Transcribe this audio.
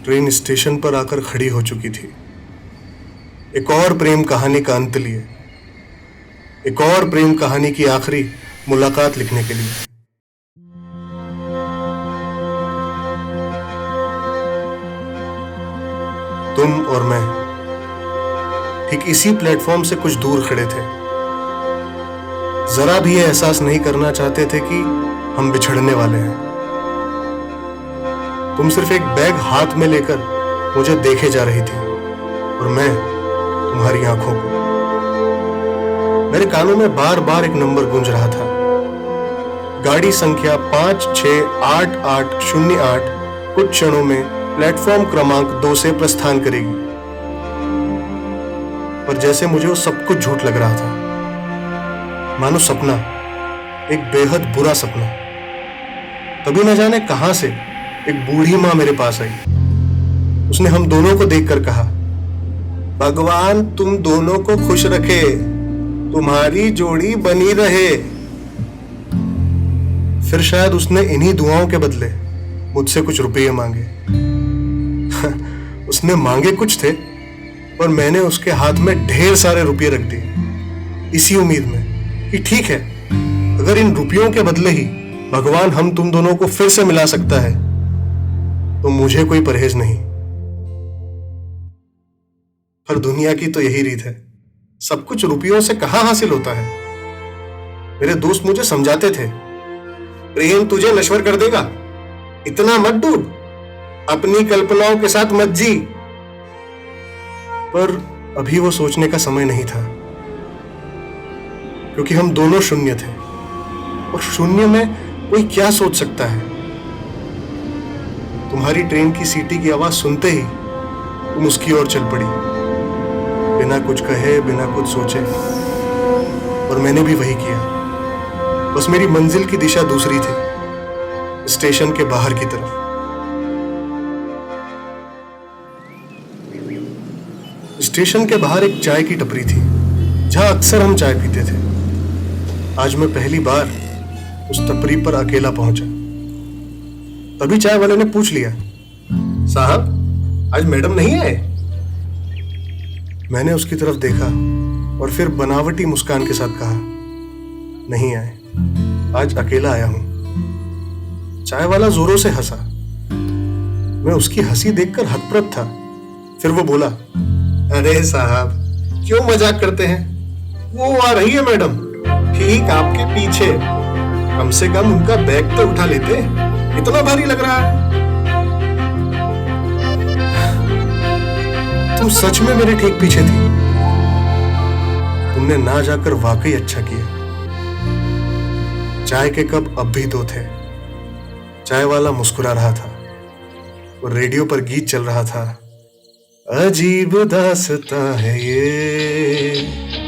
Train station पर आकर खड़ी हो चुकी थी, एक और प्रेम कहानी का अंत लिए, एक और प्रेम कहानी की आखिरी मुलाकात लिखने के लिए। तुम और मैं ठीक इसी प्लेटफॉर्म से कुछ दूर खड़े थे। जरा भी यह एहसास नहीं करना चाहते थे कि हम बिछड़ने वाले हैं। तुम सिर्फ एक बैग हाथ में लेकर मुझे देखे जा रही थी और मैं तुम्हारी आंखों को। मेरे कानों में बार बार एक नंबर गूंज रहा था। गाड़ी संख्या 568808 कुछ क्षणों में प्लेटफॉर्म क्रमांक 2 से प्रस्थान करेगी। पर जैसे मुझे वो सब कुछ झूठ लग रहा था, मानो सपना, एक बेहद बुरा सपना। तभी न जाने कहां से एक बूढ़ी मां मेरे पास आई। उसने हम दोनों को देखकर कहा, भगवान तुम दोनों को खुश रखे, तुम्हारी जोड़ी बनी रहे। फिर शायद उसने इन्हीं दुआओं के बदले मुझसे कुछ रुपये मांगे। उसने मांगे कुछ थे, पर मैंने उसके हाथ में ढेर सारे रुपये रख दिए, इसी उम्मीद में कि ठीक है, अगर इन रुपयों के बदले ही भगवान हम तुम दोनों को फिर से मिला सकता है तो मुझे कोई परहेज नहीं। पर दुनिया की तो यही रीत है, सब कुछ रुपयों से कहां हासिल होता है। मेरे दोस्त मुझे समझाते थे, प्रेम तुझे नश्वर कर देगा, इतना मत डूब, अपनी कल्पनाओं के साथ मत जी। पर अभी वो सोचने का समय नहीं था, क्योंकि हम दोनों शून्य थे और शून्य में कोई क्या सोच सकता है। तुम्हारी ट्रेन की सीटी की आवाज सुनते ही तुम उसकी ओर चल पड़ी, बिना कुछ कहे, बिना कुछ सोचे। और मैंने भी वही किया, बस मेरी मंजिल की दिशा दूसरी थी, स्टेशन के बाहर की तरफ। स्टेशन के बाहर एक चाय की टपरी थी, जहां अक्सर हम चाय पीते थे। आज मैं पहली बार उस टपरी पर अकेला पहुंचा। तभी चाय वाले ने पूछ लिया, साहब आज मैडम नहीं आए? मैंने उसकी तरफ देखा और फिर बनावटी मुस्कान के साथ कहा, नहीं आए, आज अकेला आया हूं। चाय वाला जोरों से हंसा। मैं उसकी हंसी देखकर हतप्रभ था। फिर वो बोला, अरे साहब क्यों मजाक करते हैं, वो आ रही है मैडम, ठीक आपके पीछे। कम से कम उनका बैग तो उठा लेते, इतना भारी लग रहा है। तुम सच में मेरे ठीक पीछे थी। तुमने ना जाकर वाकई अच्छा किया। चाय के कप अब भी दो थे। चाय वाला मुस्कुरा रहा था और रेडियो पर गीत चल रहा था, अजीब दास्तां है ये।